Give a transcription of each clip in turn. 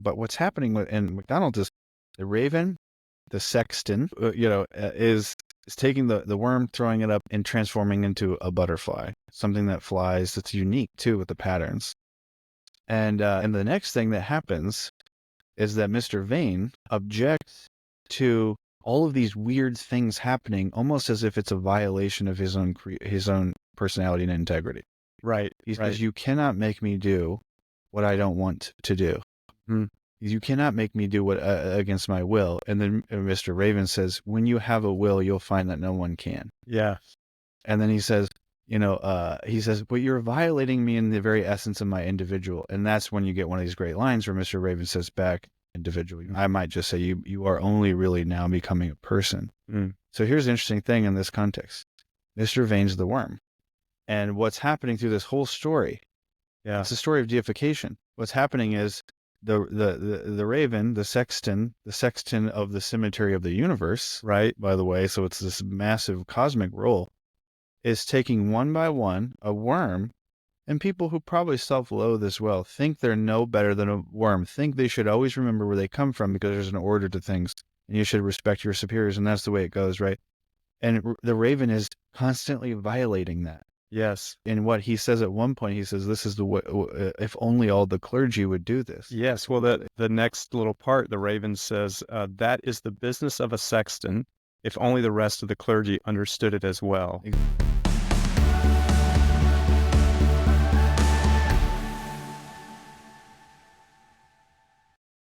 But what's happening in MacDonald is the raven, the sexton, is taking the worm, throwing it up, and transforming into a butterfly, something that flies that's unique too with the patterns. And the next thing that happens is that Mr. Vane objects to all of these weird things happening, almost as if it's a violation of his own personality and integrity. Right. He says, "You cannot make me do what I don't want to do. You cannot make me do what against my will." And then Mr. Raven says, "When you have a will, you'll find that no one can." Yeah. And then he says, "But you're violating me in the very essence of my individual." And that's when you get one of these great lines where Mr. Raven says back, "Individual." I might just say, you are only really now becoming a person. So here's the interesting thing in this context. Mr. Vane's the worm. And what's happening through this whole story, it's a story of deification. What's happening is the raven, the sexton of the cemetery of the universe, right, by the way, so it's this massive cosmic role, is taking one by one a worm, and people who probably self-loathe as well think they're no better than a worm, think they should always remember where they come from because there's an order to things, and you should respect your superiors, and that's the way it goes, right? And the raven is constantly violating that. Yes. And what he says at one point, he says, "This is the way, if only all the clergy would do this." Yes. Well, the next little part, the raven says, "That is the business of a sexton, if only the rest of the clergy understood it as well."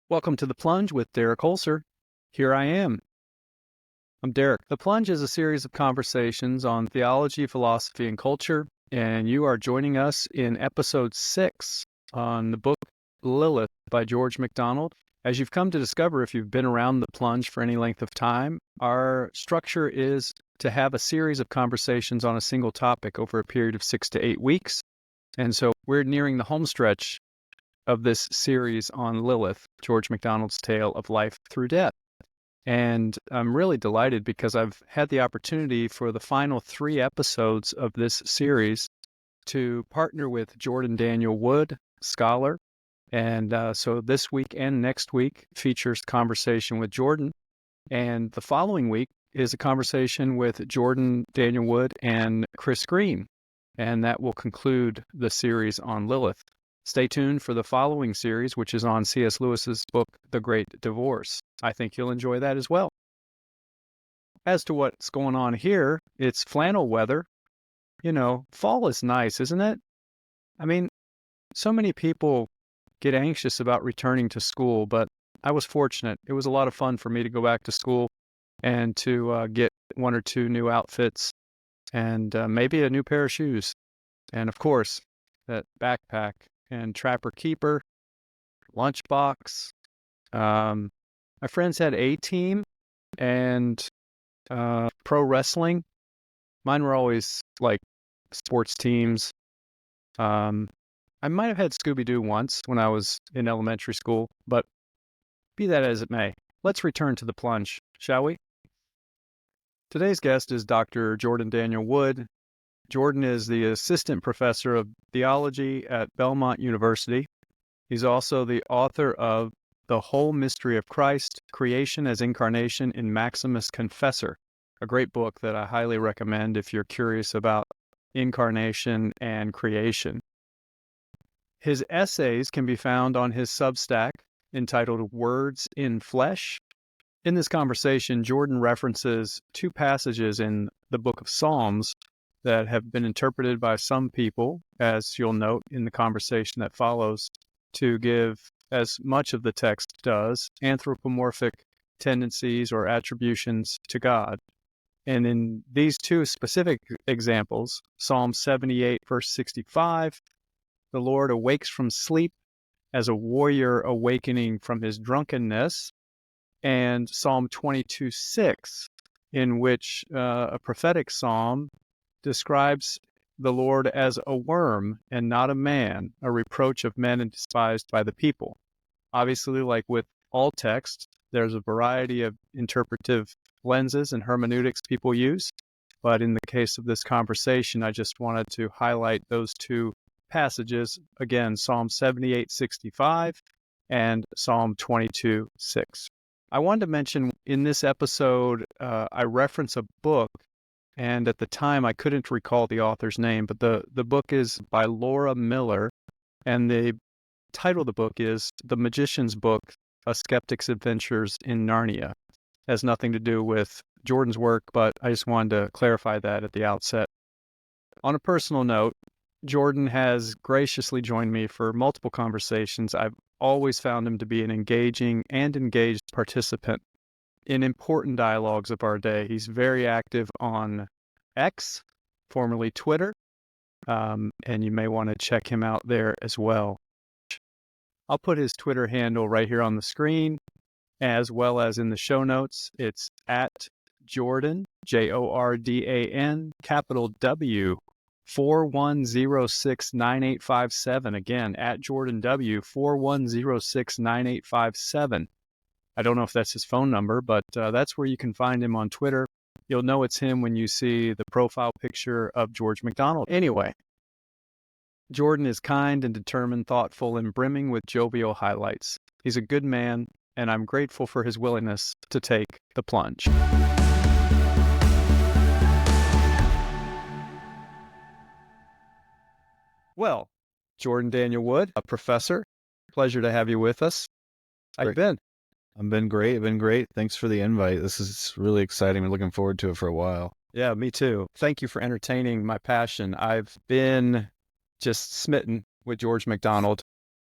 Welcome to The Plunge with Derek Holzer. Here I am. I'm Derek. The Plunge is a series of conversations on theology, philosophy, and culture, and you are joining us in episode 6 on the book Lilith by George MacDonald. As you've come to discover if you've been around The Plunge for any length of time, our structure is to have a series of conversations on a single topic over a period of 6 to 8 weeks. And so we're nearing the home stretch of this series on Lilith, George MacDonald's tale of life through death. And I'm really delighted because I've had the opportunity for the final 3 episodes of this series to partner with Jordan Daniel Wood, scholar. And so this week and next week features conversation with Jordan. And the following week is a conversation with Jordan Daniel Wood and Chris Green. And that will conclude the series on Lilith. Stay tuned for the following series, which is on C.S. Lewis's book, The Great Divorce. I think you'll enjoy that as well. As to what's going on here, it's flannel weather. Fall is nice, isn't it? I mean, so many people get anxious about returning to school, but I was fortunate. It was a lot of fun for me to go back to school and to get 1 or 2 new outfits and maybe a new pair of shoes. And of course, that backpack and Trapper Keeper, lunchbox. My friends had A-Team and pro wrestling. Mine were always like sports teams. I might have had Scooby-Doo once when I was in elementary school, but be that as it may, let's return to the plunge, shall we? Today's guest is Dr. Jordan Daniel Wood. Jordan is the assistant professor of theology at Belmont University. He's also the author of The Whole Mystery of Christ, Creation as Incarnation in Maximus Confessor, a great book that I highly recommend if you're curious about incarnation and creation. His essays can be found on his Substack entitled Words in Flesh. In this conversation, Jordan references 2 passages in the book of Psalms that have been interpreted by some people, as you'll note in the conversation that follows, to give, as much of the text does, anthropomorphic tendencies or attributions to God. And in these 2 specific examples, Psalm 78, verse 65, the Lord awakes from sleep as a warrior awakening from his drunkenness, and Psalm 22:6, in which a prophetic psalm describes the Lord as a worm and not a man, a reproach of men and despised by the people. Obviously, like with all texts, there's a variety of interpretive lenses and hermeneutics people use, but in the case of this conversation, I just wanted to highlight those 2 passages. Again, Psalm 78:65 and Psalm 22:6. I wanted to mention in this episode, I reference a book, and at the time I couldn't recall the author's name, but the book is by Laura Miller, and the title of the book is The Magician's Book, A Skeptic's Adventures in Narnia. It has nothing to do with Jordan's work, but I just wanted to clarify that at the outset. On a personal note, Jordan has graciously joined me for multiple conversations. I've always found him to be an engaging and engaged participant in important dialogues of our day. He's very active on X, formerly Twitter, and you may want to check him out there as well. I'll put his Twitter handle right here on the screen, as well as in the show notes. It's at Jordan, Jordan, capital W, 41069857. Again, at Jordan W, 41069857. I don't know if that's his phone number, but that's where you can find him on Twitter. You'll know it's him when you see the profile picture of George MacDonald. Anyway, Jordan is kind and determined, thoughtful, and brimming with jovial highlights. He's a good man, and I'm grateful for his willingness to take the plunge. Well, Jordan Daniel Wood, a professor, pleasure to have you with us. How you been? I've been great. Thanks for the invite. This is really exciting. We're looking forward to it for a while. Yeah, me too. Thank you for entertaining my passion. I've been just smitten with George MacDonald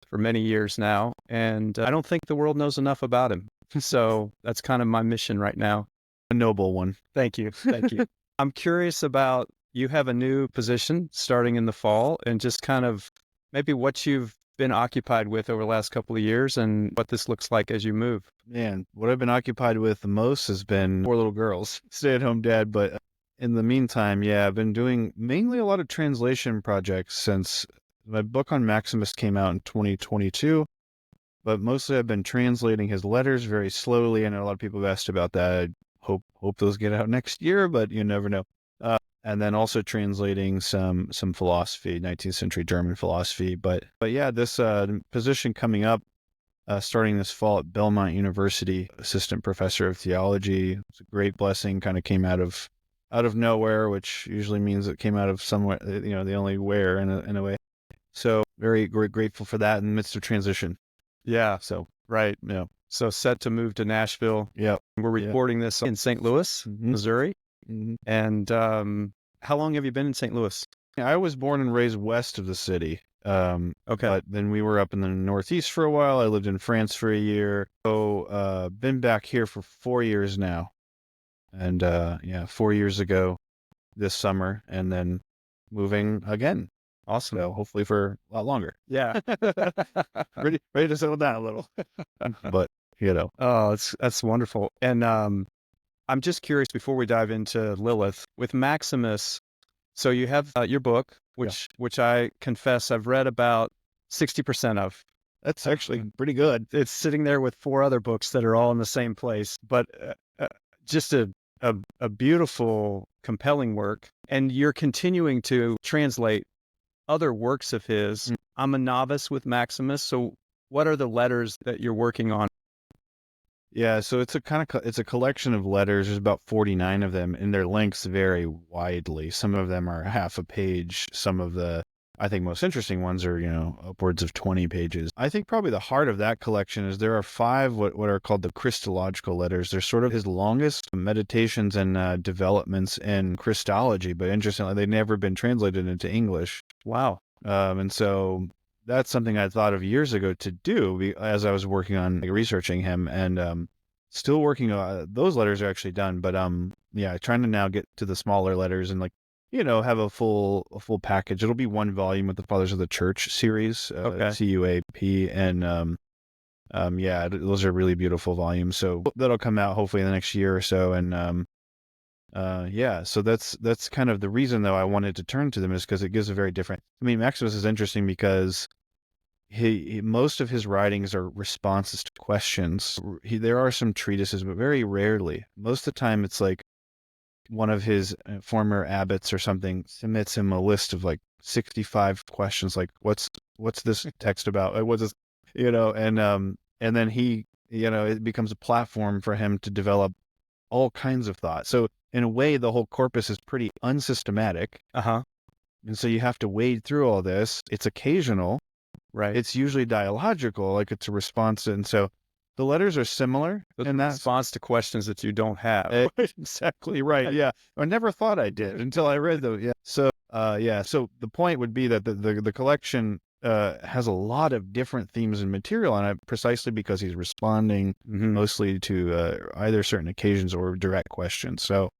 for many years now, and I don't think the world knows enough about him. So that's kind of my mission right now. A noble one. Thank you. Thank you. I'm curious about, you have a new position starting in the fall, and just kind of maybe what you've been occupied with over the last couple of years and what this looks like as you move. Man, what I've been occupied with the most has been 4 little girls, stay-at-home dad. But in the meantime, yeah, I've been doing mainly a lot of translation projects since my book on Maximus came out in 2022. But mostly I've been translating his letters very slowly. I know a lot of people have asked about that. I hope those get out next year, but you never know. And then also translating some philosophy, 19th century German philosophy. But yeah, this position coming up, starting this fall at Belmont University, assistant professor of theology. It's a great blessing. Kind of came out of nowhere, which usually means it came out of somewhere. The only where in a way. So very grateful for that in the midst of transition. Yeah. So right. Yeah. So set to move to Nashville. Yeah. We're recording this in St. Louis, Missouri. Mm-hmm. And how long have you been in St. Louis? I was born and raised west of the city. Okay. But then we were up in the Northeast for a while. I lived in France for a year. So been back here for 4 years now. And 4 years ago this summer, and then moving again. Awesome. So hopefully for a lot longer. Yeah. ready to settle down a little. But Oh, that's wonderful. And I'm just curious, before we dive into Lilith, with Maximus, so you have your book, which I confess I've read about 60% of. That's actually pretty good. It's sitting there with 4 other books that are all in the same place, but just a beautiful, compelling work. And you're continuing to translate other works of his. I'm a novice with Maximus, so what are the letters that you're working on? Yeah, so it's a collection of letters. There's about 49 of them, and their lengths vary widely. Some of them are half a page. Some of the, I think, most interesting ones are, upwards of 20 pages. I think probably the heart of that collection is there are 5 what are called the Christological letters. They're sort of his longest meditations and developments in Christology, but interestingly, they've never been translated into English. Wow. And so that's something I thought of years ago to do as I was working on researching him, and still working on those letters are actually done. But trying to now get to the smaller letters and have a full package. It'll be 1 volume with the Fathers of the Church series, CUAP, and those are really beautiful volumes. So that'll come out hopefully in the next year or so, and so that's kind of the reason though I wanted to turn to them, is because it gives a very different. I mean, Maximus is interesting because he most of his writings are responses to questions. There are some treatises, but very rarely. Most of the time, it's like one of his former abbots or something submits him a list of 65 questions, like what's this text about? What's this? And then it becomes a platform for him to develop all kinds of thought. So in a way, the whole corpus is pretty unsystematic. And so you have to wade through all this. It's occasional. Right. It's usually dialogical, like it's a response. And so the letters are similar. And that's response to questions that you don't have. Exactly right. Yeah. I never thought I did until I read those. Yeah. So, So the point would be that the collection has a lot of different themes and material on it, precisely because he's responding mostly to either certain occasions or direct questions. So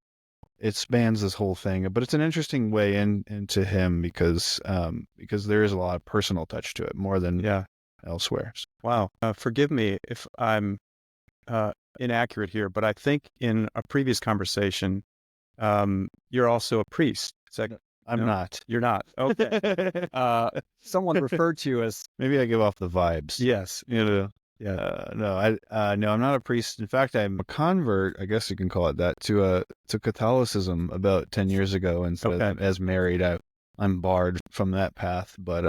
it spans this whole thing, but it's an interesting way into him because there is a lot of personal touch to it more than elsewhere. Wow. Forgive me if I'm inaccurate here, but I think in a previous conversation, you're also a priest. Is that, I'm not. You're not. Okay. Someone referred to you as. Maybe I give off the vibes. Yes. No, I'm not a priest. In fact, I'm a convert, I guess you can call it that, to Catholicism about 10 years ago. And so as married, I'm barred from that path. But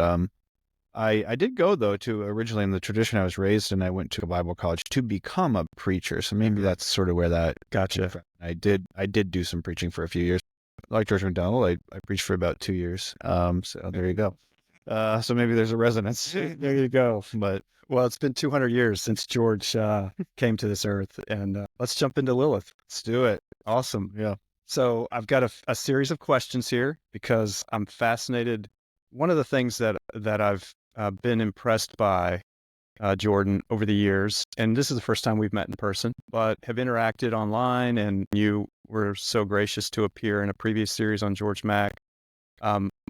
I did go, though, to originally in the tradition I was raised in. I went to a Bible college to become a preacher. So maybe that's sort of where that came from. I did do some preaching for a few years. Like George MacDonald, I preached for about 2 years. So there you go. So maybe there's a resonance. There you go. But well, it's been 200 years since George came to this earth, and let's jump into Lilith. Let's do it. Awesome. Yeah. So I've got a series of questions here because I'm fascinated. One of the things that I've been impressed by Jordan over the years, and this is the first time we've met in person, but have interacted online, and you were so gracious to appear in a previous series on George Mac.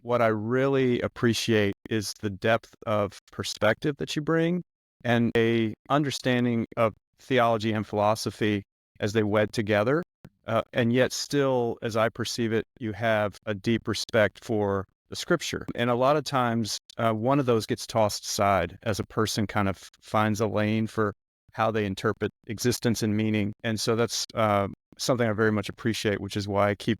What I really appreciate is the depth of perspective that you bring and a understanding of theology and philosophy as they wed together. And yet still, as I perceive it, you have a deep respect for the scripture. And a lot of times, one of those gets tossed aside as a person kind of finds a lane for how they interpret existence and meaning. And so that's something I very much appreciate, which is why I keep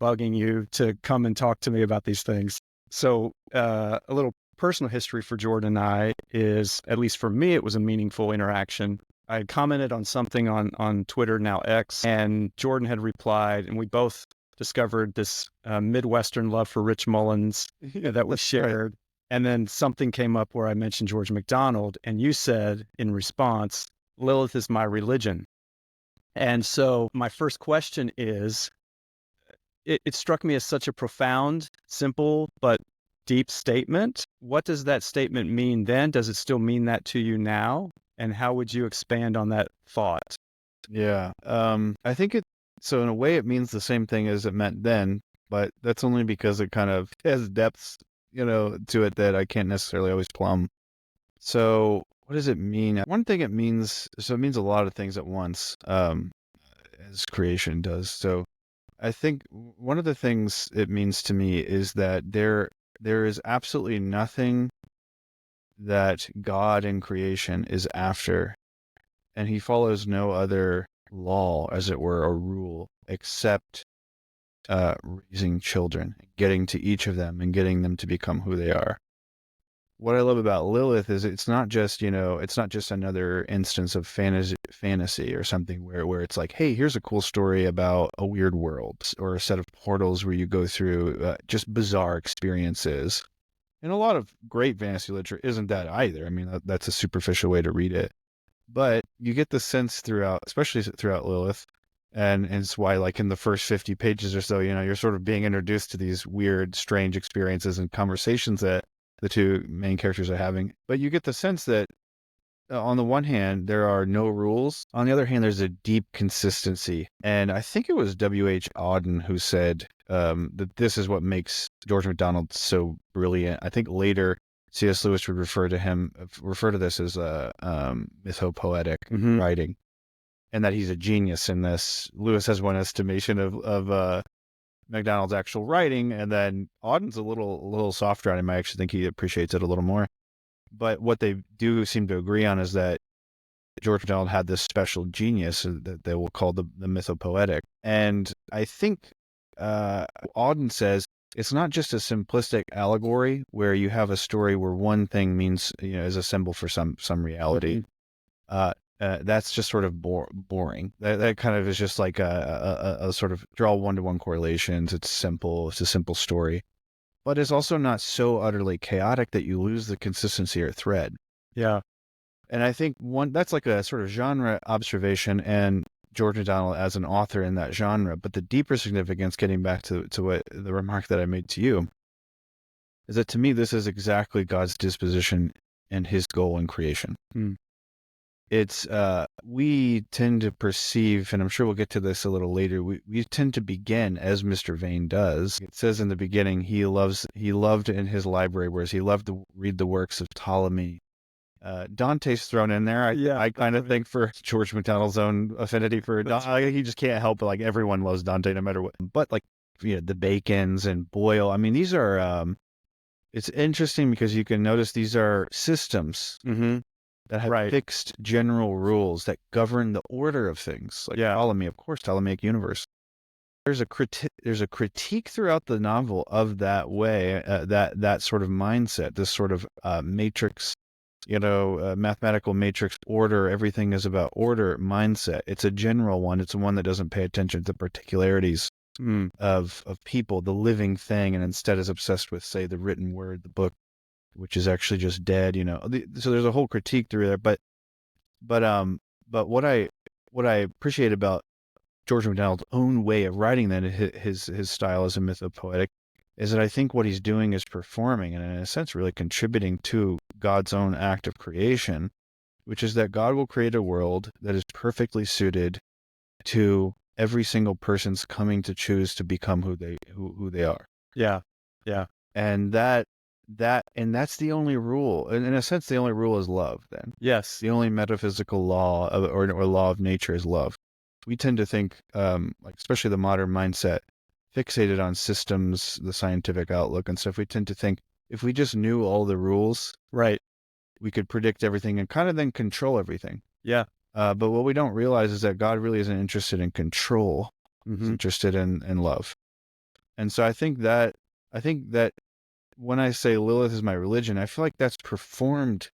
bugging you to come and talk to me about these things. So a little personal history for Jordan and I is, at least for me, it was a meaningful interaction. I had commented on something on Twitter, now X, and Jordan had replied, and we both discovered this Midwestern love for Rich Mullins that was shared. Right. And then something came up where I mentioned George MacDonald, and you said in response, Lilith is my religion. And so my first question is, it struck me as such a profound, simple, but deep statement. What does that statement mean then? Does it still mean that to you now? And how would you expand on that thought? Yeah. I think so in a way it means the same thing as it meant then, but that's only because it kind of has depths, to it that I can't necessarily always plumb. So what does it mean? One thing it means a lot of things at once, as creation does. So I think one of the things it means to me is that there is absolutely nothing that God in creation is after, and he follows no other law, as it were, or rule, except raising children, getting to each of them and getting them to become who they are. What I love about Lilith is it's not just another instance of fantasy or something where it's like, hey, here's a cool story about a weird world or a set of portals where you go through just bizarre experiences. And a lot of great fantasy literature isn't that either. I mean, that's a superficial way to read it. But you get the sense throughout, especially throughout Lilith, and it's why, like, in the first 50 pages or so, you're sort of being introduced to these weird, strange experiences and conversations that the two main characters are having. But you get the sense that on the one hand, there are no rules. On the other hand, there's a deep consistency. And I think it was W.H. Auden who said that this is what makes George MacDonald so brilliant. I think later C.S. Lewis would refer to this as mythopoetic writing, and that he's a genius in this. Lewis has one estimation of MacDonald's actual writing, and then Auden's a little softer on him. I actually think he appreciates it a little more. But what they do seem to agree on is that George MacDonald had this special genius that they will call the mythopoetic. And I think Auden says it's not just a simplistic allegory where you have a story where one thing means, is a symbol for some reality. That's just sort of boring. That kind of is just like a sort of draw one-to-one correlations. It's simple. It's a simple story, but it's also not so utterly chaotic that you lose the consistency or thread. Yeah. And I think that's like a sort of genre observation, and George MacDonald as an author in that genre. But the deeper significance, getting back to what the remark that I made to you, is that to me, this is exactly God's disposition and his goal in creation. It's, we tend to perceive, and I'm sure we'll get to this a little later, we tend to begin as Mr. Vane does. It says in the beginning, he loved in his library, whereas he loved to read the works of Ptolemy. Dante's thrown in there. I kind of think for George MacDonald's own affinity for Dante, he just can't help it. Like, everyone loves Dante no matter what. But like, the Bacons and Boyle, I mean, these are, it's interesting because you can notice these are systems that have fixed general rules that govern the order of things. Like Ptolemy, of course, Ptolemaic universe. There's a critique throughout the novel of that way, that sort of mindset, this sort of matrix, mathematical matrix order. Everything is about order mindset. It's a general one. It's one that doesn't pay attention to the particularities of people, the living thing, and instead is obsessed with, say, the written word, the book, which is actually just dead, So there's a whole critique through there. But what I appreciate about George MacDonald's own way of writing that, his style as a mythopoetic, is that I think what he's doing is performing and in a sense really contributing to God's own act of creation, which is that God will create a world that is perfectly suited to every single person's coming to choose to become who they are. Yeah. And that's the only rule. In a sense, the only rule is love, then. Yes. The only metaphysical law or law of nature is love. We tend to think, like especially the modern mindset, fixated on systems, the scientific outlook and stuff. We tend to think if we just knew all the rules, we could predict everything and kind of then control everything. Yeah. But what we don't realize is that God really isn't interested in control. He's interested in love. And so I think that when I say Lilith is my religion, I feel like that's performed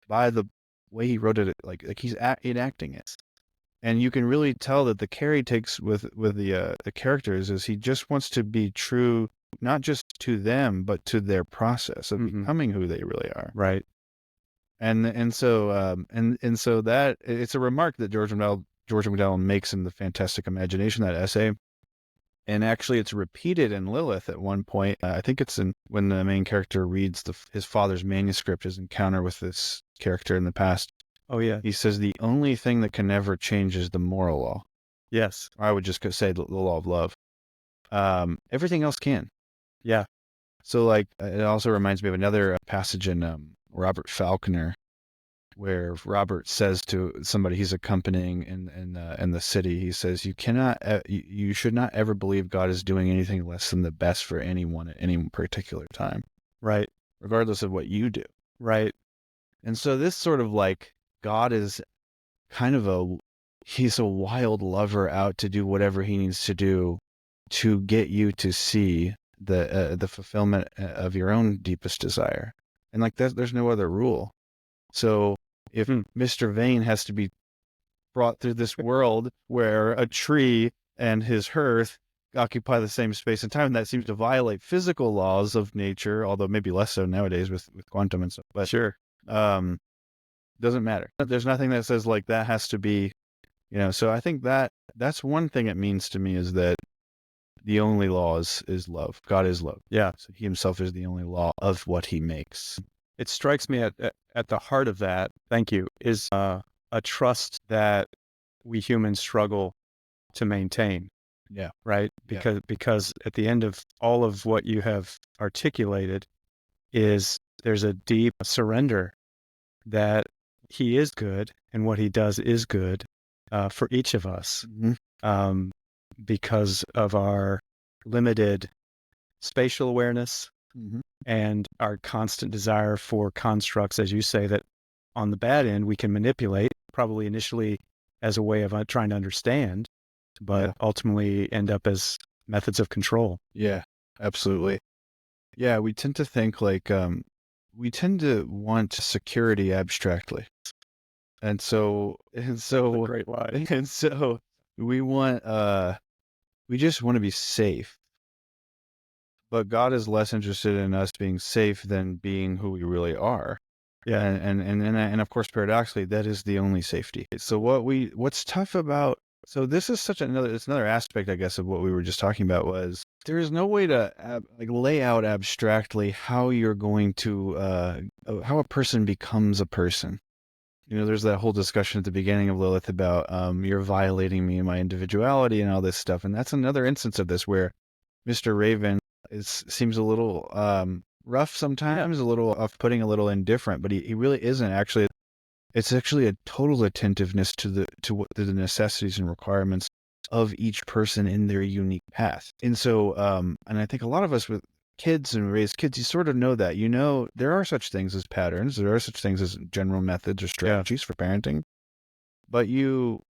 by the way he wrote it, like he's enacting it. And you can really tell that the care he takes with the characters is he just wants to be true, not just to them, but to their process of becoming who they really are. Right. And so that it's a remark that George MacDonald makes in The Fantastic Imagination, that essay. And actually, it's repeated in Lilith at one point. I think it's when the main character reads his father's manuscript, his encounter with this character in the past. Oh, yeah. He says the only thing that can never change is the moral law. Yes. Or I would just say the law of love. Everything else can. Yeah. So, like, it also reminds me of another passage in Robert Falconer, where Robert says to somebody he's accompanying in the city, he says, you should not ever believe God is doing anything less than the best for anyone at any particular time. Right. Regardless of what you do. Right. And so this sort of like, God is kind of he's a wild lover out to do whatever he needs to do to get you to see the fulfillment of your own deepest desire. And like that, there's no other rule. So if Mr. Vane has to be brought through this world where a tree and his hearth occupy the same space and time, that seems to violate physical laws of nature, although maybe less so nowadays with quantum and stuff. But sure. Doesn't matter. There's nothing that says like that has to be, so I think that's one thing it means to me, is that the only law is love. God is love. Yeah. So he himself is the only law of what he makes. It strikes me at the heart of that, thank you, is a trust that we humans struggle to maintain. Yeah. Right? Because at the end of all of what you have articulated there's a deep surrender that he is good and what he does is good for each of us, because of our limited spatial awareness and our constant desire for constructs, as you say, that on the bad end we can manipulate, probably initially as a way of trying to understand, but ultimately end up as methods of control. Yeah. Absolutely. Yeah, we tend to think like we tend to want security abstractly. And so Great line. and so we want we just want to be safe. But God is less interested in us being safe than being who we really are. Yeah. And of course, paradoxically, that is the only safety. So what's tough about, so this is it's another aspect, I guess, of what we were just talking about was there is no way to lay out abstractly how you're going to, how a person becomes a person. There's that whole discussion at the beginning of Lilith about, you're violating me and my individuality and all this stuff. And that's another instance of this where Mr. Raven seems a little rough sometimes, a little off-putting, a little indifferent, but he really isn't actually. It's actually a total attentiveness to the necessities and requirements of each person in their unique path. And so, and I think a lot of us with kids and raised kids, you sort of know that. There are such things as patterns, there are such things as general methods or strategies for parenting, but you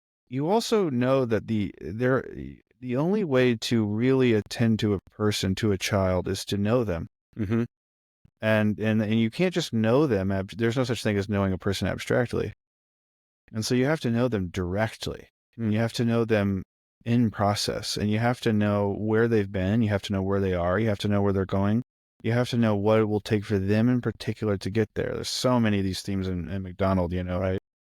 also know that the only way to really attend to a person, to a child, is to know them. Mm-hmm. And you can't just know them. There's no such thing as knowing a person abstractly. And so you have to know them directly. And you have to know them in process. And you have to know where they've been. You have to know where they are. You have to know where they're going. You have to know what it will take for them in particular to get there. There's so many of these themes in MacDonald, right?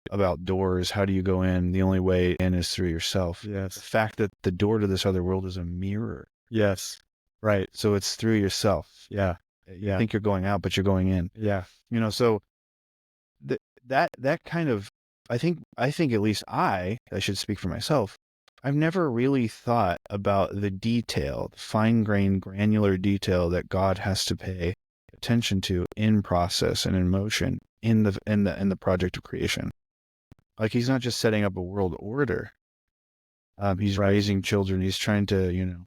About doors. How do you go in? The only way in is through yourself. Yes. The fact that the door to this other world is a mirror. Yes. Right. So it's through yourself. Yeah. You think you're going out, but you're going in. Yeah. So that kind of, I think at least I should speak for myself. I've never really thought about the detail, the fine-grained, granular detail that God has to pay attention to in process and in motion in the project of creation. Like, he's not just setting up a world order. He's raising children. He's trying to,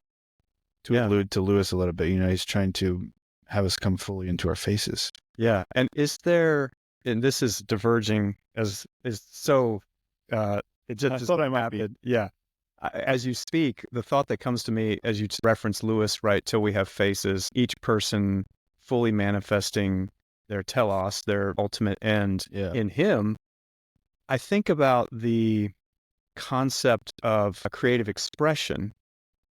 allude to Lewis a little bit, he's trying to have us come fully into our faces. Yeah. And and this is diverging it just thought I might be. Yeah. As you speak, the thought that comes to me as you reference Lewis, right, till we have faces, each person fully manifesting their telos, their ultimate end in him, I think about the concept of a creative expression.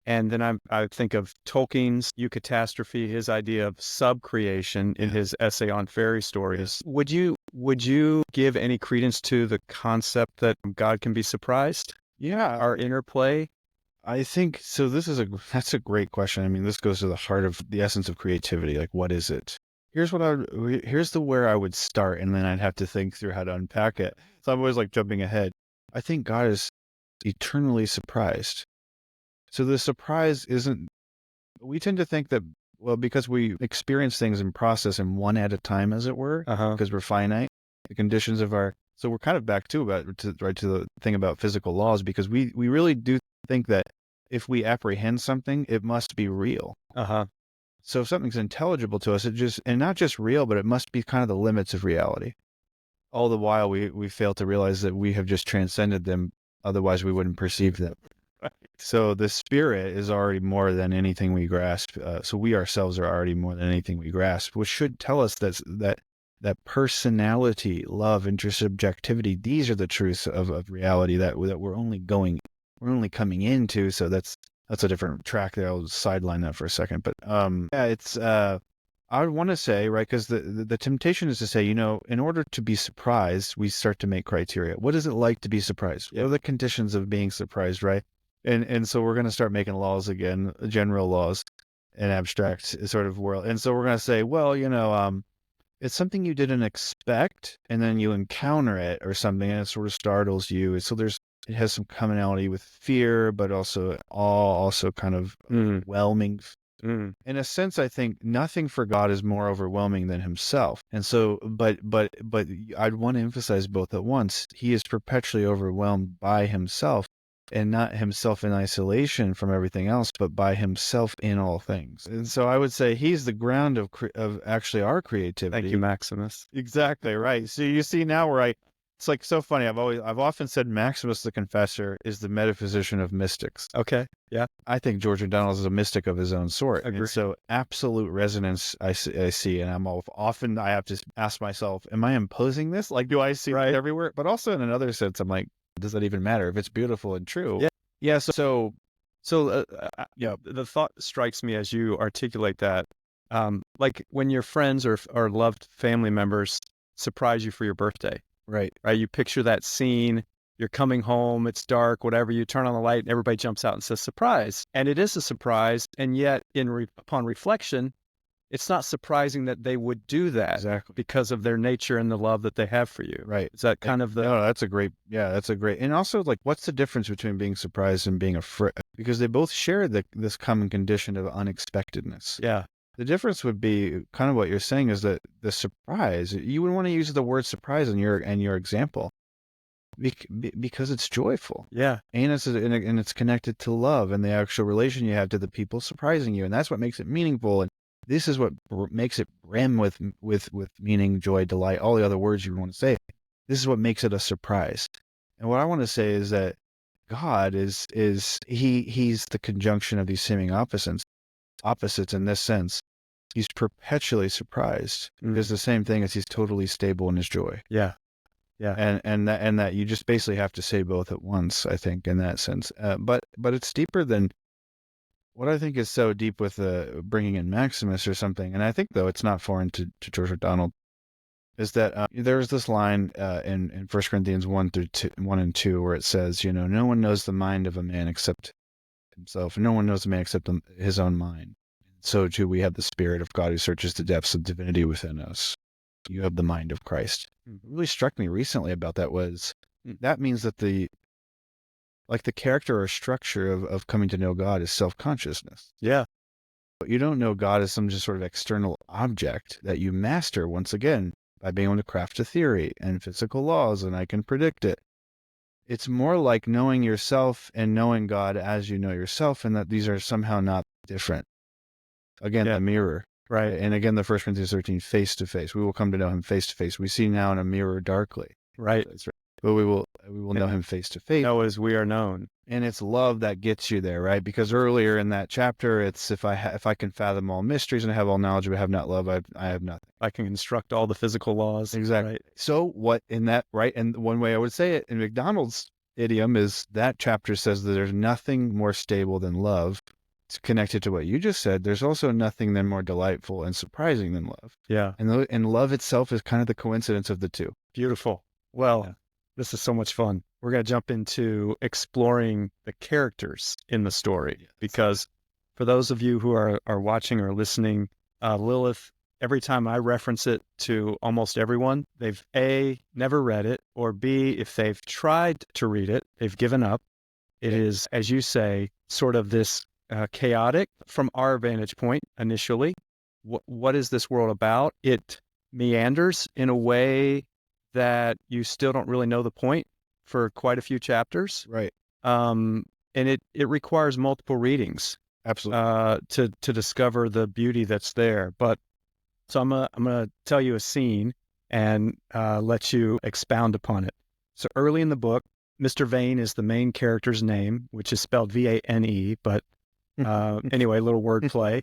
And then I think of Tolkien's eucatastrophe, his idea of subcreation in his essay on fairy stories. Yes. Would you give any credence to the concept that God can be surprised? Yeah. Our interplay? I think so. That's a great question. I mean, this goes to the heart of the essence of creativity. Like, what is it? Here's where I would start, and then I'd have to think through how to unpack it. So I'm always like jumping ahead. I think God is eternally surprised. So the surprise isn't, we tend to think that, well, because we experience things in process and one at a time, as it were, because we're finite, the conditions of so we're kind of back to the thing about physical laws, because we really do think that if we apprehend something, it must be real. So if something's intelligible to us, and not just real, but it must be kind of the limits of reality. All the while we fail to realize that we have just transcended them, otherwise we wouldn't perceive them. So the spirit is already more than anything we grasp. So we ourselves are already more than anything we grasp, which should tell us that personality, love, intersubjectivity, these are the truths of reality that we're only coming into. So that's a different track there. I'll sideline that for a second. But it's I would want to say, right, because the temptation is to say, in order to be surprised, we start to make criteria. What is it like to be surprised? What are the conditions of being surprised, right? And so we're going to start making laws again, general laws, an abstract sort of world. And so we're going to say, well, it's something you didn't expect, and then you encounter it or something, and it sort of startles you. So it has some commonality with fear, but also awe, also kind of overwhelming. In a sense, I think nothing for God is more overwhelming than himself. And so, but I'd want to emphasize both at once. He is perpetually overwhelmed by himself, and not himself in isolation from everything else, but by himself in all things. And so I would say he's the ground of actually our creativity. Thank you, Maximus. Exactly right. So you see now where It's like so funny. I've often said Maximus the Confessor is the metaphysician of mystics. Okay. Yeah. I think George MacDonald is a mystic of his own sort. Agreed. And so absolute resonance I see, and often I have to ask myself, am I imposing this? Like, do I see it everywhere? But also in another sense, I'm like, does that even matter if it's beautiful and true? Yeah. Yeah. Yeah, the thought strikes me as you articulate that, like when your friends or loved family members surprise you for your birthday, right? You picture that scene. You're coming home, it's dark, whatever. You turn on the light, and everybody jumps out and says surprise, and it is a surprise. And yet, upon reflection, it's not surprising that they would do that because of their nature and the love that they have for you. Right? Is that kind of the? No, that's a great. Yeah, that's a great. And also, like, what's the difference between being surprised and being afraid? Because they both share this common condition of unexpectedness. Yeah. The difference would be kind of what you're saying is that the surprise. You would want to use the word surprise in your example, because it's joyful. Yeah, and it's connected to love and the actual relation you have to the people surprising you, and that's what makes it meaningful. And this is what makes it brim with meaning, joy, delight, all the other words you want to say. This is what makes it a surprise. And what I want to say is that God he's the conjunction of these seeming opposites in this sense. He's perpetually surprised. There's the same thing as he's totally stable in his joy. Yeah. Yeah. And that you just basically have to say both at once, I think, in that sense. But it's deeper than what I think is so deep with bringing in Maximus or something. And I think, though, it's not foreign to George MacDonald, is that there's this line in 1 Corinthians 1 and 2 where it says, no one knows the mind of a man except himself, and no one knows a man except his own mind. So too, we have the Spirit of God who searches the depths of divinity within us. You have the mind of Christ. What really struck me recently about that was that means that the character or structure of coming to know God is self-consciousness. Yeah. But you don't know God as some just sort of external object that you master, once again, by being able to craft a theory and physical laws, and I can predict it. It's more like knowing yourself and knowing God as you know yourself, and that these are somehow not different. Again, the mirror. Right. And again, the 1 Corinthians 13, face to face. We will come to know him face to face. We see now in a mirror darkly. Right. But we will know him face to face. Know as we are known. And it's love that gets you there, right? Because earlier in that chapter, it's if I can fathom all mysteries and have all knowledge, but have not love, I have nothing. I can construct all the physical laws. Exactly. Right? So what in that, right? And one way I would say it in MacDonald's idiom is that chapter says that there's nothing more stable than love. It's connected to what you just said. There's also nothing then more delightful and surprising than love. Yeah. And love itself is kind of the coincidence of the two. Beautiful. Well, This is so much fun. We're going to jump into exploring the characters in the story, because for those of you who are watching or listening, Lilith, every time I reference it to almost everyone, they've A, never read it, or B, if they've tried to read it, they've given up. It is, as you say, sort of this chaotic from our vantage point initially. What is this world about? It meanders in a way that you still don't really know the point for quite a few chapters. Right. And it requires multiple readings. Absolutely. To discover the beauty that's there. But so I'm gonna tell you a scene and let you expound upon it. So early in the book, Mr. Vane is the main character's name, which is spelled Vane, but anyway, a little wordplay.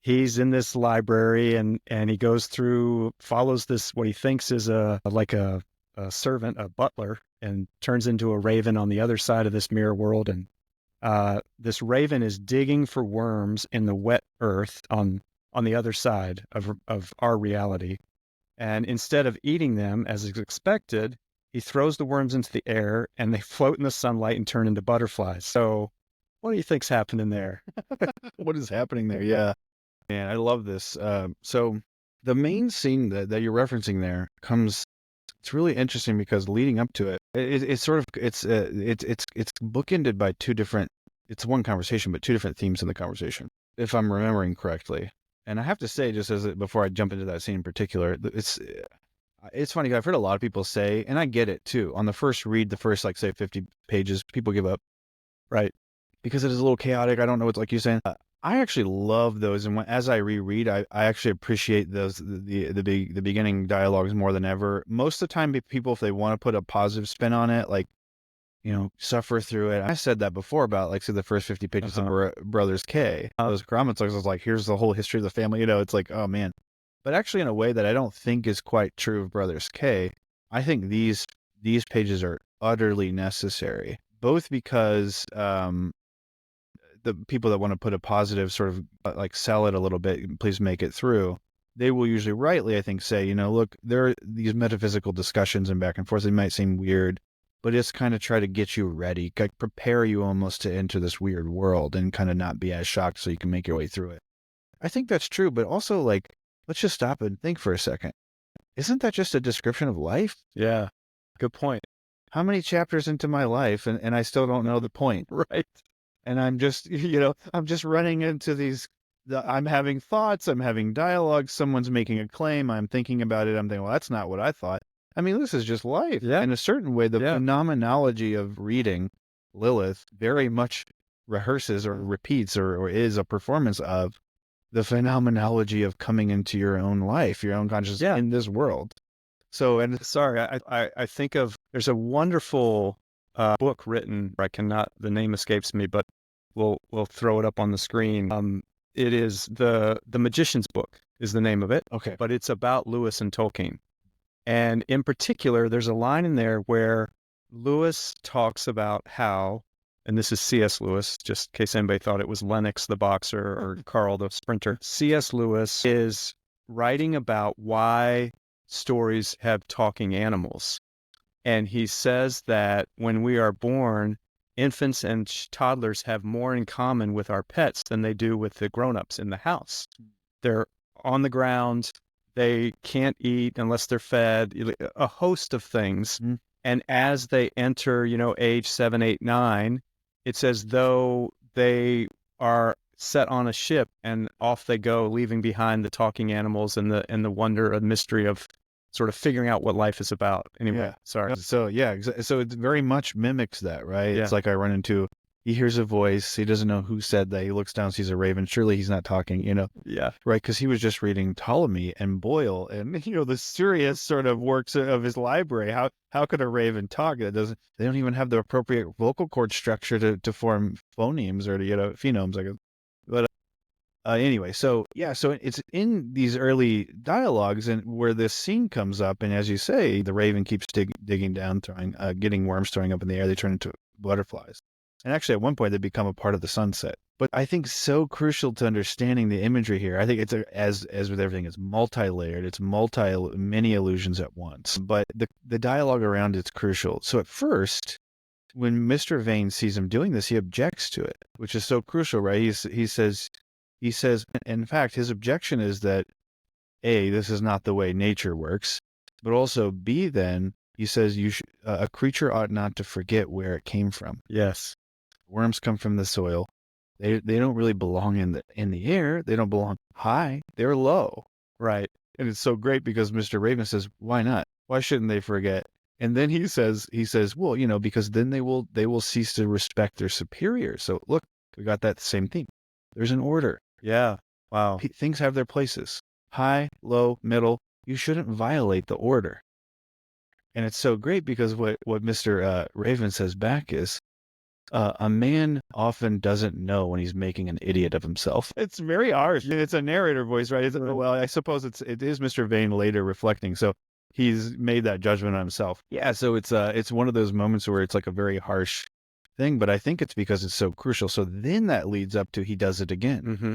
He's in this library and he goes through, follows this, what he thinks is a servant, a butler, and turns into a raven on the other side of this mirror world. And this raven is digging for worms in the wet earth on the other side of our reality. And instead of eating them as is expected, he throws the worms into the air and they float in the sunlight and turn into butterflies. So what do you think's happening there? What is happening there? Yeah. Man, I love this. So the main scene that you're referencing there it's really interesting because leading up to it, it's bookended by it's one conversation, but two different themes in the conversation, if I'm remembering correctly. And I have to say, just before I jump into that scene in particular, it's funny. I've heard a lot of people say, and I get it too, on the first read, the first, like, say 50 pages, people give up. Right. Because it is a little chaotic. I don't know. It's like you're saying, I actually love those, and as I reread, I actually appreciate those the beginning dialogues more than ever. Most of the time, people, if they want to put a positive spin on it, like, suffer through it. I said that before about, like, say, the first 50 pages of Brothers K. Those comments, I was like, here's the whole history of the family. It's like, oh man. But actually, in a way that I don't think is quite true of Brothers K, I think these pages are utterly necessary, both because the people that want to put a positive sort of like sell it a little bit, please make it through. They will usually rightly, I think, say, look, there are these metaphysical discussions and back and forth. They might seem weird, but it's kind of try to get you ready, like prepare you almost to enter this weird world and kind of not be as shocked so you can make your way through it. I think that's true, but also, like, let's just stop and think for a second. Isn't that just a description of life? Yeah, good point. How many chapters into my life and I still don't know the point? Right. And I'm just, I'm just running into I'm having thoughts, I'm having dialogue, someone's making a claim, I'm thinking about it, I'm thinking, well, that's not what I thought. I mean, this is just life. Yeah. In a certain way, the phenomenology of reading Lilith very much rehearses or repeats or is a performance of the phenomenology of coming into your own life, your own consciousness in this world. So, and sorry, I think of, there's a wonderful book written, the name escapes me, but we'll throw it up on the screen. It is the Magician's Book is the name of it. Okay. But it's about Lewis and Tolkien. And in particular, there's a line in there where Lewis talks about how, and this is C.S. Lewis, just in case anybody thought it was Lennox the boxer or Carl the sprinter. C.S. Lewis is writing about why stories have talking animals. And he says that when we are born, infants and toddlers have more in common with our pets than they do with the grown-ups in the house. They're on the ground. They can't eat unless they're fed, a host of things. Mm-hmm. And as they enter, age 7, 8, 9, it's as though they are set on a ship and off they go, leaving behind the talking animals and the wonder and mystery of sort of figuring out what life is about. Anyway, sorry. So so it very much mimics that, right? Yeah. It's like I run into, he hears a voice, he doesn't know who said that, he looks down, sees a raven, surely he's not talking, Yeah. Right, because he was just reading Ptolemy and Boyle and, the serious sort of works of his library. How could a raven talk? They don't even have the appropriate vocal cord structure to form phonemes or to, phonemes, I guess. But anyway, so it's in these early dialogues and where this scene comes up, and as you say, the raven keeps digging down, getting worms throwing up in the air. They turn into butterflies, and actually at one point they become a part of the sunset. But I think so crucial to understanding the imagery here. I think it's as with everything, it's multi-layered. It's many illusions at once. But the dialogue around it's crucial. So at first, when Mr. Vane sees him doing this, he objects to it, which is so crucial, right? He says, in fact, his objection is that, A, this is not the way nature works, but also, B, then, he says a creature ought not to forget where it came from. Yes. Worms come from the soil. They don't really belong in the air. They don't belong high. They're low. Right. And it's so great because Mr. Raven says, why not? Why shouldn't they forget? And then he says, well, because then they will cease to respect their superiors. So look, we got that same theme. There's an order. Yeah. Wow. Things have their places. High, low, middle. You shouldn't violate the order. And it's so great because what Mr. Raven says back is, a man often doesn't know when he's making an idiot of himself. It's very harsh. It's a narrator voice, right? Well, I suppose it is Mr. Vane later reflecting. So he's made that judgment on himself. Yeah. So it's one of those moments where it's like a very harsh thing, but I think it's because it's so crucial. So then that leads up to he does it again. Mm-hmm.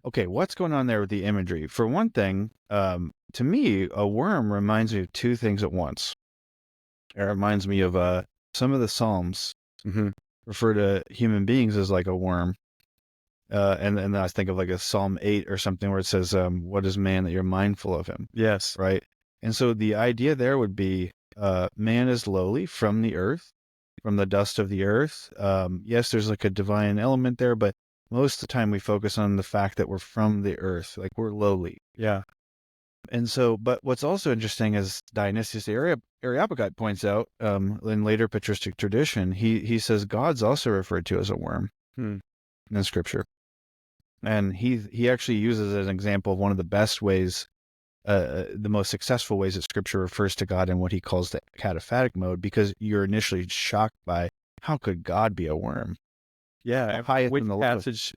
Okay, what's going on there with the imagery? For one thing, to me, a worm reminds me of two things at once. It reminds me of some of the Psalms refer to human beings as like a worm. And then I think of like a Psalm 8 or something where it says, what is man that you're mindful of him? Yes. Right? And so the idea there would be man is lowly from the earth, from the dust of the earth. Yes, there's like a divine element there, but most of the time we focus on the fact that we're from the earth, like we're lowly. Yeah. And so, but what's also interesting is Dionysius the Areopagite points out in later patristic tradition, he says God's also referred to as a worm in Scripture. And he actually uses as an example of one of the best ways, the most successful ways that Scripture refers to God in what he calls the cataphatic mode, because you're initially shocked by how could God be a worm? Yeah. Highest Which in the lowest. passage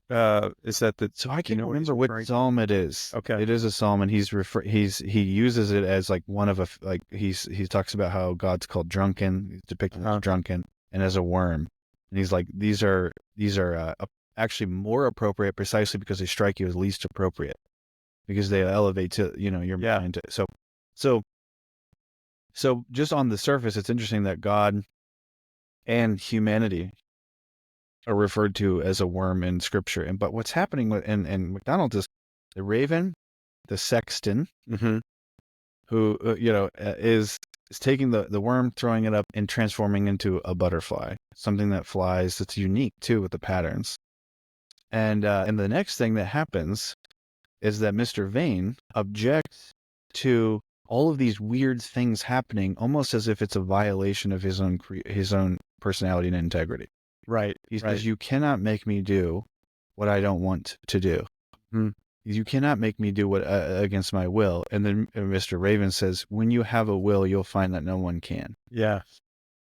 is that? So I can't what he's remember which referring to? psalm it is. Okay. It is a psalm, and he uses it as like one of he talks about how God's called drunken, he's depicted as drunken, and as a worm, and he's like these are actually more appropriate precisely because they strike you as least appropriate, because they elevate to your mind. So just on the surface, it's interesting that God and humanity are referred to as a worm in Scripture. But what's happening with and MacDonald is the raven, the sexton, who is taking the worm, throwing it up, and transforming into a butterfly, something that flies. That's unique too with the patterns. And the next thing that happens is that Mr. Vane objects to all of these weird things happening, almost as if it's a violation of his own personality and integrity. Right. He says, you cannot make me do what I don't want to do. You cannot make me do what against my will. And then Mr. Raven says, when you have a will, you'll find that no one can. Yeah.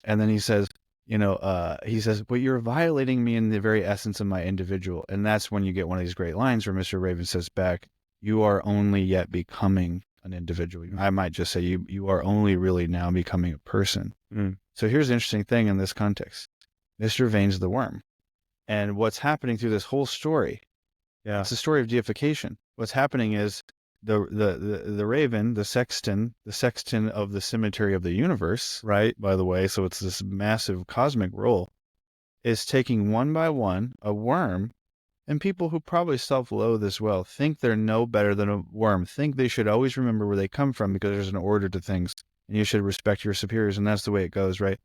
And then he says, but you're violating me in the very essence of my individual. And that's when you get one of these great lines where Mr. Raven says back, you are only yet becoming an individual. I might just say you are only really now becoming a person. So here's the interesting thing in this context. Mr. Vane's the worm. And what's happening through this whole story, it's a story of deification. What's happening is the raven, the sexton of the cemetery of the universe, right, by the way, so it's this massive cosmic role, is taking one by one a worm, and people who probably self-loathe as well think they're no better than a worm, think they should always remember where they come from because there's an order to things, and you should respect your superiors, and that's the way it goes, right?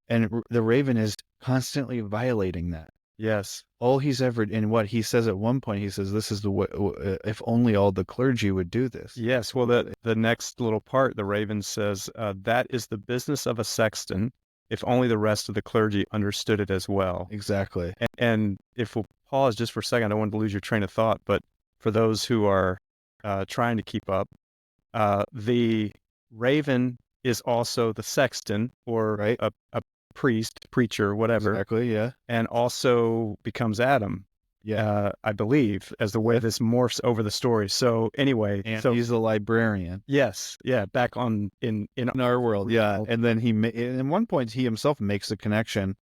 And the raven is constantly violating that. Yes. All he's ever, and what he says at one point, he says, this is the way, if only all the clergy would do this. Yes. Well, the next little part, the raven says, that is the business of a sexton, if only the rest of the clergy understood it as well. Exactly. And if we'll pause just for a second, I don't want to lose your train of thought, but for those who are trying to keep up, the raven is also the sexton, or a priest, preacher, whatever. Exactly, yeah. And also becomes Adam, I believe, as the way this morphs over the story. So anyway, and he's the librarian. Yes, yeah, back on in our world, yeah. And then in one point he himself makes the connection.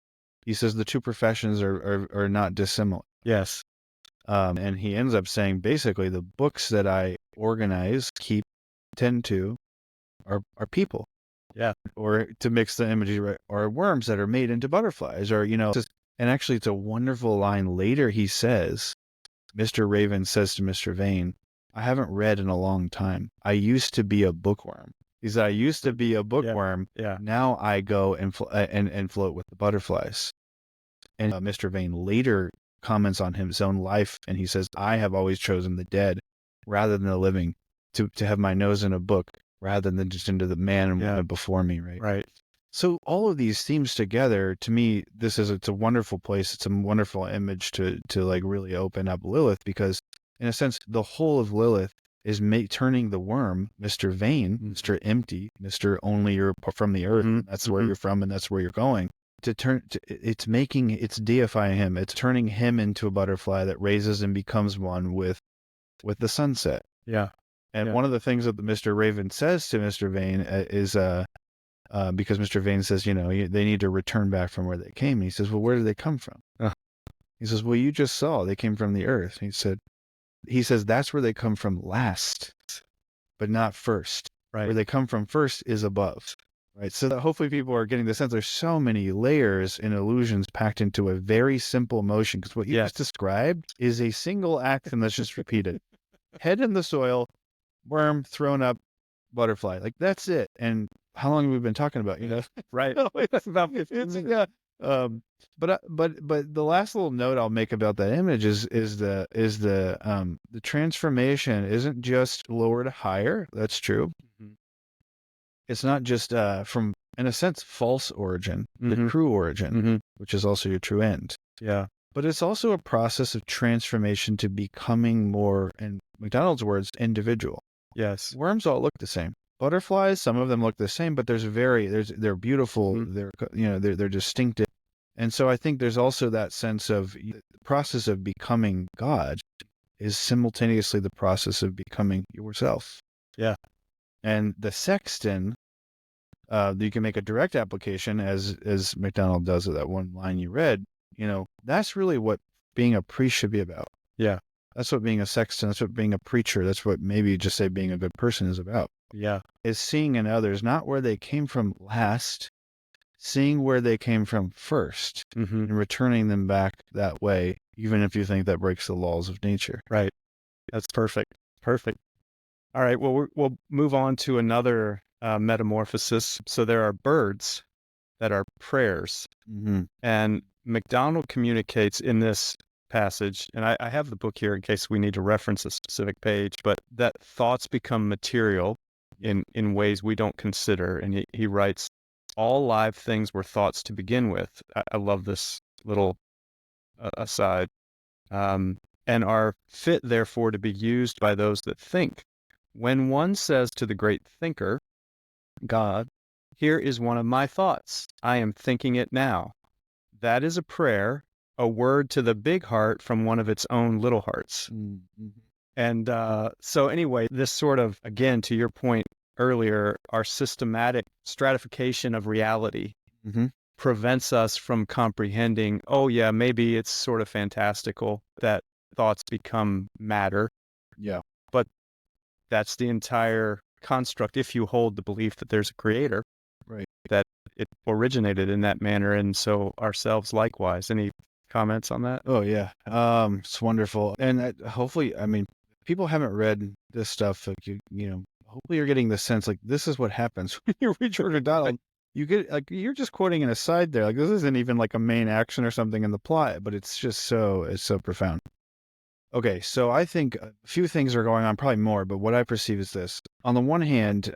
He says the two professions are not dissimilar. Yes. And he ends up saying basically the books that I organize, tend to, are people. Yeah. Or to mix the imagery, right, or worms that are made into butterflies, or, and actually it's a wonderful line later. He says, Mr. Raven says to Mr. Vane, I haven't read in a long time. I used to be a bookworm. He said, I used to be a bookworm. Yeah. Now I go and float with the butterflies. And Mr. Vane later comments on his own life, and he says, I have always chosen the dead rather than the living, to have my nose in a book rather than just into the man and woman before me, right? Right. So all of these themes together, to me, it's a wonderful place. It's a wonderful image to like really open up Lilith, because in a sense, the whole of Lilith is turning the worm, Mr. Vane, Mr. Empty, Mr. Only you're from the earth, and that's where you're from and that's where you're going, it's deifying him. It's turning him into a butterfly that raises and becomes one with the sunset. Yeah. And one of the things that the Mr. Raven says to Mr. Vane is, because Mr. Vane says, they need to return back from where they came. And he says, well, where did they come from? He says, well, you just saw they came from the earth. He says, that's where they come from last, but not first. Right. Where they come from first is above. Right. So that hopefully people are getting the sense there's so many layers and illusions packed into a very simple motion. Because what you just described is a single action that's just repeated. Head in the soil, worm thrown up, butterfly. Like, that's it. And how long have we been talking about? Right. It's about 15 minutes. But the last little note I'll make about that image is the transformation isn't just lower to higher. That's true. It's not just from, in a sense, false origin, the true origin, which is also your true end. Yeah. But it's also a process of transformation to becoming more, in MacDonald's words, individual. Yes. Worms all look the same. Butterflies, some of them look the same, but they're beautiful. Mhm. They're distinctive. And so I think there's also that sense of the process of becoming God is simultaneously the process of becoming yourself. Yeah. And the sexton, you can make a direct application as MacDonald does with that one line you read. That's really what being a priest should be about. Yeah. That's what being a sexton, that's what being a preacher, that's what maybe just say being a good person is about. Yeah. Is seeing in others not where they came from last, seeing where they came from first, Mm-hmm. and returning them back that way, even if you think that breaks the laws of nature. Right. That's perfect. Perfect. All right. Well, we'll move on to another metamorphosis. So there are birds that are prayers. Mm-hmm. And MacDonald communicates in this passage, and I have the book here in case we need to reference a specific page, but that thoughts become material in ways we don't consider. And he writes, all live things were thoughts to begin with. I love this little aside. And are fit, therefore, to be used by those that think. When one says to the great thinker, God, here is one of my thoughts. I am thinking it now. That is a prayer, a word to the big heart from one of its own little hearts. Mm-hmm. And so anyway, this sort of, again, to your point earlier, our systematic stratification of reality Mm-hmm. prevents us from comprehending, oh yeah, maybe it's sort of fantastical that thoughts become matter. Yeah. But that's the entire construct if you hold the belief that there's a creator. Right. That it originated in that manner, and so ourselves likewise. Any comments on that? Oh yeah. It's wonderful. And hopefully, I mean, people haven't read this stuff. Like hopefully you're getting the sense like this is what happens when you read George MacDonald. You get like you're just quoting an aside there. Like this isn't even like a main action or something in the plot, but it's so profound. Okay, so I think a few things are going on, probably more, but what I perceive is this. On the one hand,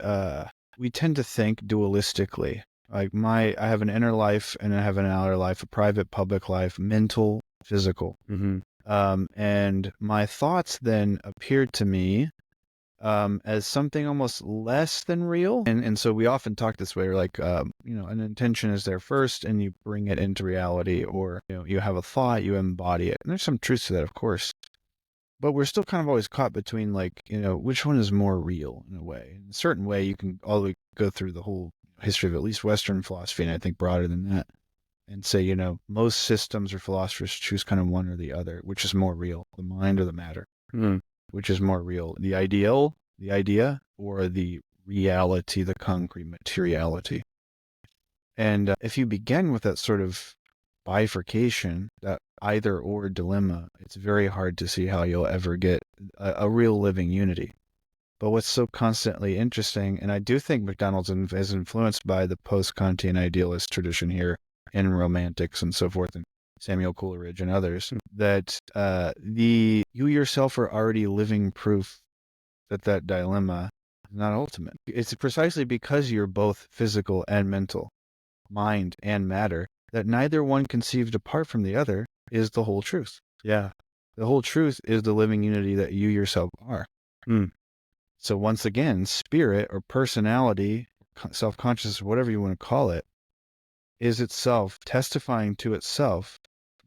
we tend to think dualistically. Like I have an inner life and I have an outer life, a private, public life, mental, physical. Mm-hmm. And my thoughts then appeared to me as something almost less than real. And so we often talk this way, like, an intention is there first and you bring it into reality, or, you have a thought, you embody it. And there's some truth to that, of course. But we're still kind of always caught between, like, which one is more real in a way. In a certain way, you can all the way go through the whole history of at least Western philosophy, and I think broader than that, and say, most systems or philosophers choose kind of one or the other, which is more real, the mind or the matter, which is more real, the ideal, the idea, or the reality, the concrete materiality. And if you begin with that sort of bifurcation, that either or dilemma, it's very hard to see how you'll ever get a real living unity. But what's so constantly interesting, and I do think MacDonald's is influenced by the post-Kantian idealist tradition here in Romantics and so forth, and Samuel Coleridge and others, that you yourself are already living proof that dilemma is not ultimate. It's precisely because you're both physical and mental, mind and matter, that neither one conceived apart from the other is the whole truth. Yeah. The whole truth is the living unity that you yourself are. So once again, spirit or personality, self-consciousness, whatever you want to call it, is itself testifying to itself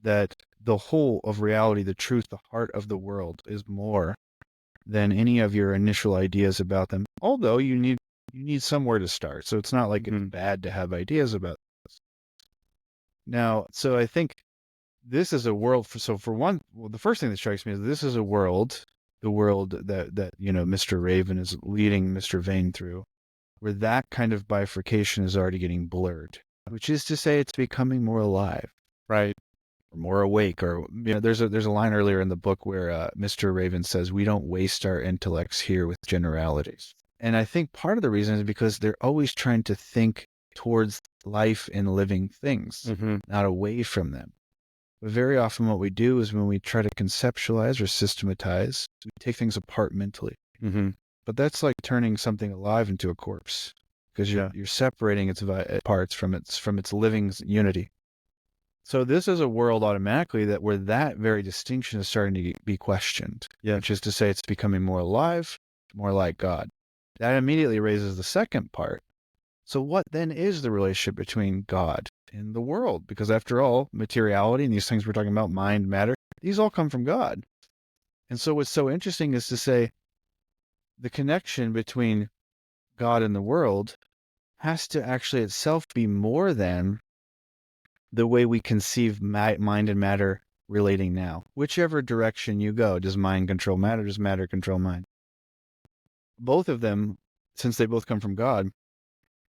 that the whole of reality, the truth, the heart of the world is more than any of your initial ideas about them. Although you need somewhere to start. So it's not like it's bad to have ideas about this. Now, so I think this is a world for one, well, the first thing that strikes me is this is a world, the world that Mr. Raven is leading Mr. Vane through, where that kind of bifurcation is already getting blurred, which is to say it's becoming more alive, right, or more awake. Or there's a line earlier in the book where Mr. Raven says we don't waste our intellects here with generalities, and I think part of the reason is because they're always trying to think towards life in living things, not away from them. But very often what we do is when we try to conceptualize or systematize, we take things apart mentally. But that's like turning something alive into a corpse, because you're separating its parts from its living unity. So this is a world automatically where that very distinction is starting to be questioned. Yeah. Which is to say it's becoming more alive, more like God. That immediately raises the second part. So what then is the relationship between God and the world? Because after all, materiality and these things we're talking about, mind, matter, these all come from God. And so what's so interesting is to say the connection between God and the world has to actually itself be more than the way we conceive mind and matter relating now. Whichever direction you go, does mind control matter? Does matter control mind? Both of them, since they both come from God,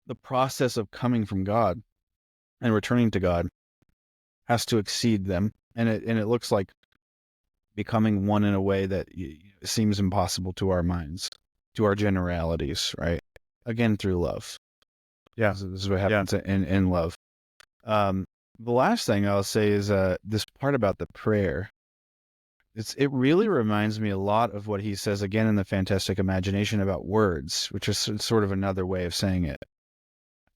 the process of coming from God and returning to God has to exceed them. And it looks like becoming one in a way that seems impossible to our minds, to our generalities, right? Again, through love. Yeah. This is what happens in love. The last thing I'll say is this part about the prayer. It really reminds me a lot of what he says again in the Fantastic Imagination about words, which is sort of another way of saying it.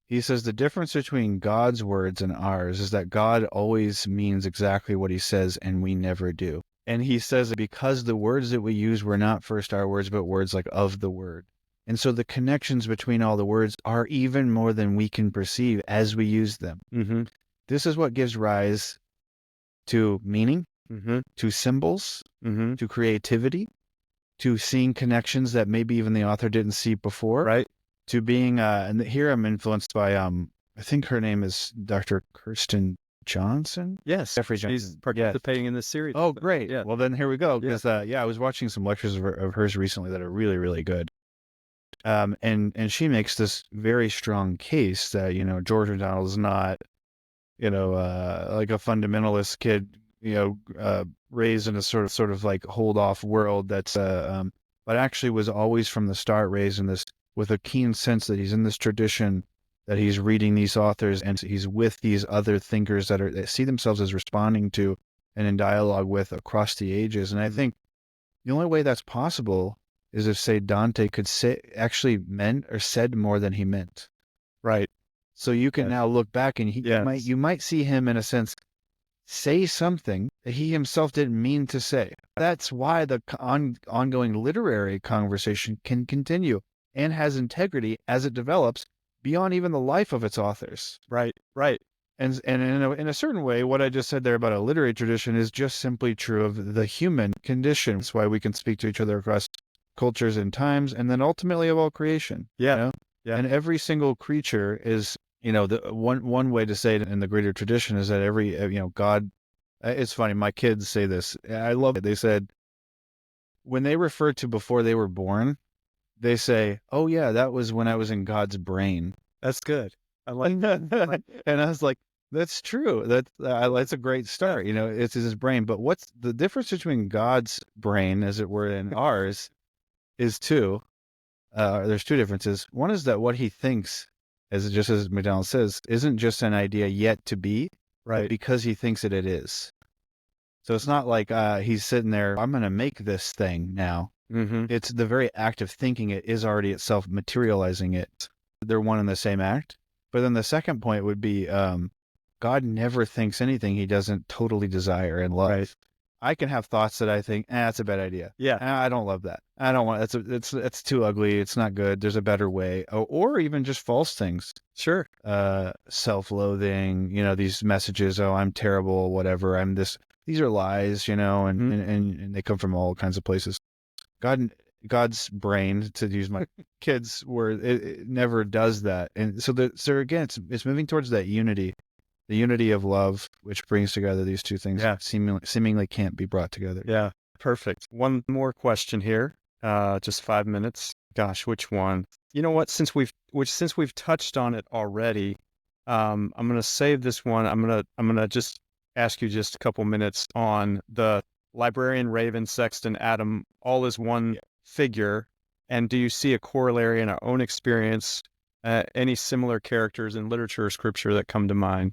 He says the difference between God's words and ours is that God always means exactly what he says and we never do. And he says that because the words that we use were not first our words, but words like of the word. And so the connections between all the words are even more than we can perceive as we use them. Mm-hmm. This is what gives rise to meaning, to symbols, to creativity, to seeing connections that maybe even the author didn't see before. Right. To being, and here I'm influenced by, I think her name is Dr. Kirsten Johnson. Yes. Jeffrey Johnson. She's participating in this series. Oh, great. Yeah. Well, then here we go. Because, I was watching some lectures of hers recently that are really, really good. And she makes this very strong case that, George MacDonald is not, like a fundamentalist kid, raised in a sort of like hold off world that's, but actually was always from the start raised in this with a keen sense that he's in this tradition, that he's reading these authors and he's with these other thinkers that see themselves as responding to and in dialogue with across the ages. And I think the only way that's possible is if, say, Dante could actually meant or said more than he meant. Right. So you can now look back and you might see him in a sense say something that he himself didn't mean to say. That's why the ongoing literary conversation can continue and has integrity as it develops beyond even the life of its authors. Right. And in a certain way, what I just said there about a literary tradition is just simply true of the human condition. That's why we can speak to each other across cultures and times, and then ultimately of all creation. Yeah. Yeah. And every single creature is, the one way to say it in the greater tradition is that every, God, it's funny. My kids say this. I love it. They said, when they refer to before they were born, they say, "Oh yeah, that was when I was in God's brain." That's good. I like that. And I was like, "That's true. That's a great start." It's his brain. But what's the difference between God's brain, as it were, and ours? Is two. There's two differences. One is that what he thinks, as MacDonald says, isn't just an idea yet to be, right, because he thinks it is. So it's not like he's sitting there, I'm going to make this thing now. Mm-hmm. It's the very act of thinking it is already itself materializing it. They're one and the same act. But then the second point would be God never thinks anything he doesn't totally desire and love. Right. I can have thoughts that I think, that's a bad idea. Yeah. I don't love that. I don't want it's too ugly. It's not good. There's a better way. Or even just false things. Sure. Self-loathing, these messages, I'm terrible, whatever. I'm this. These are lies, and they come from all kinds of places. God's brain, to use my kids' word, it never does that. And so again, it's moving towards that unity. The unity of love, which brings together these two things, seemingly can't be brought together. Yeah, perfect. One more question here, just 5 minutes. Gosh, which one? You know what? Since we've touched on it already, I'm gonna save this one. I'm gonna just ask you just a couple minutes on the librarian, raven, sexton, Adam, all as one figure. And do you see a corollary in our own experience? Any similar characters in literature or scripture that come to mind?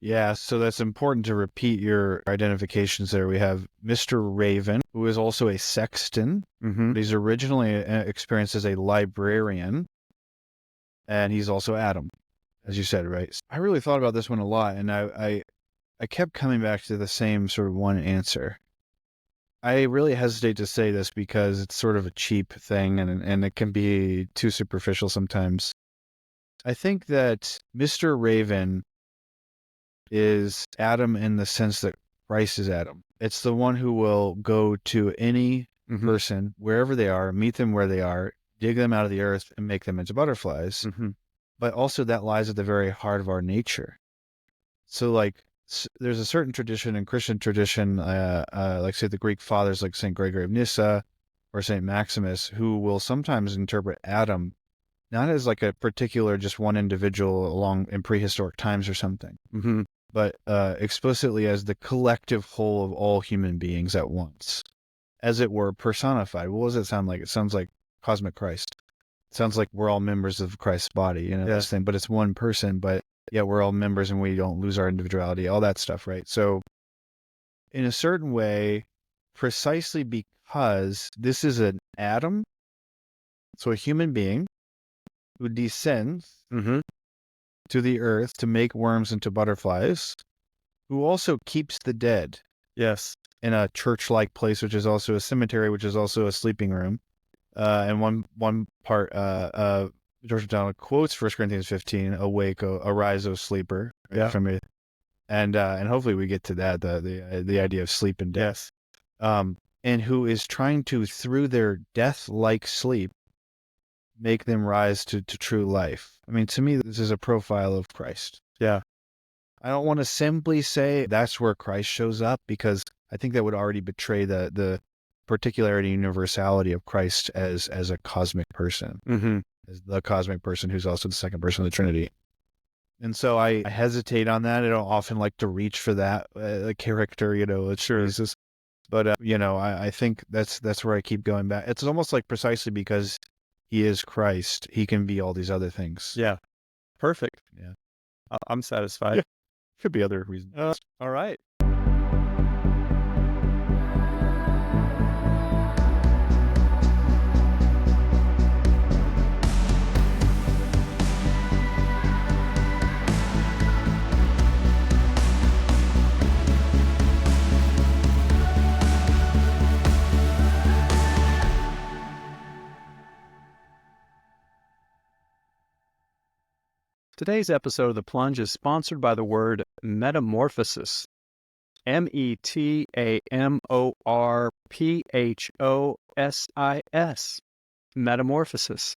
Yeah, so that's important to repeat your identifications there. We have Mr. Raven, who is also a sexton. Mm-hmm. But he's originally experienced as a librarian, and he's also Adam, as you said, right? I really thought about this one a lot, and I I kept coming back to the same sort of one answer. I really hesitate to say this because it's sort of a cheap thing and it can be too superficial sometimes. I think that Mr. Raven is Adam in the sense that Christ is Adam. It's the one who will go to any person, wherever they are, meet them where they are, dig them out of the earth and make them into butterflies. But also that lies at the very heart of our nature. So like there's a certain tradition in Christian tradition, like say the Greek fathers like St. Gregory of Nyssa or St. Maximus, who will sometimes interpret Adam not as like a particular just one individual along in prehistoric times or something, but explicitly as the collective whole of all human beings at once, as it were personified. What does it sound like? It sounds like cosmic Christ. It sounds like we're all members of Christ's body, you know, this thing, but it's one person, but yeah, we're all members and we don't lose our individuality, all that stuff, right? So in a certain way, precisely because this is an Adam, so a human being who descends to the earth to make worms into butterflies, who also keeps the dead. Yes. In a church-like place, which is also a cemetery, which is also a sleeping room. And one part, George MacDonald quotes 1 Corinthians 15, "Awake, arise, O sleeper." Right, from it, and hopefully we get to that, the idea of sleep and death. And who is trying to, through their death-like sleep, make them rise to true life. I mean, to me, this is a profile of Christ. Yeah. I don't want to simply say that's where Christ shows up, because I think that would already betray the particularity and universality of Christ as a cosmic person, as the cosmic person who's also the second person of the Trinity. And so I hesitate on that. I don't often like to reach for that character, you know, it's Jesus. But, you know, I think that's where I keep going back. It's almost like precisely because he is Christ, he can be all these other things. Yeah. Perfect. Yeah. I'm satisfied. Yeah. Could be other reasons. All right. Today's episode of The Plunge is sponsored by the word metamorphosis. metamorphosis. Metamorphosis.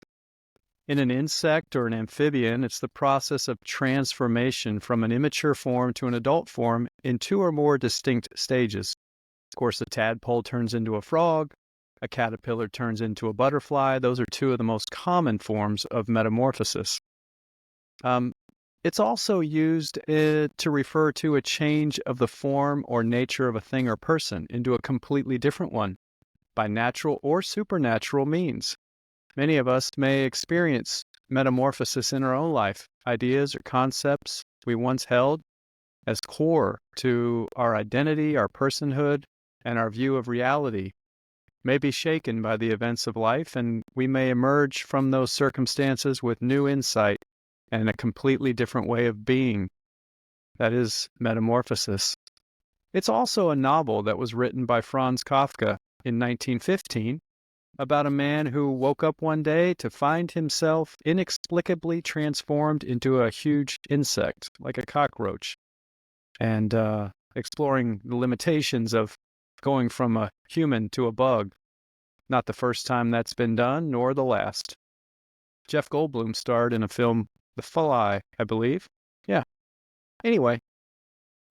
In an insect or an amphibian, it's the process of transformation from an immature form to an adult form in 2 or more distinct stages. Of course, a tadpole turns into a frog, a caterpillar turns into a butterfly. Those are 2 of the most common forms of metamorphosis. It's also used to refer to a change of the form or nature of a thing or person into a completely different one by natural or supernatural means. Many of us may experience metamorphosis in our own life. Ideas or concepts we once held as core to our identity, our personhood, and our view of reality may be shaken by the events of life, and we may emerge from those circumstances with new insight and a completely different way of being. That is metamorphosis. It's also a novel that was written by Franz Kafka in 1915 about a man who woke up one day to find himself inexplicably transformed into a huge insect, like a cockroach, and exploring the limitations of going from a human to a bug. Not the first time that's been done, nor the last. Jeff Goldblum starred in a film, The Fly, I believe. Yeah. Anyway,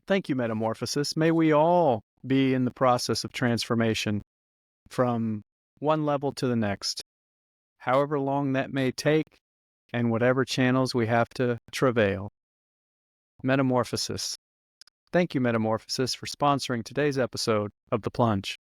thank you, Metamorphosis. May we all be in the process of transformation from one level to the next, however long that may take, and whatever channels we have to travail. Metamorphosis. Thank you, Metamorphosis, for sponsoring today's episode of The Plunge.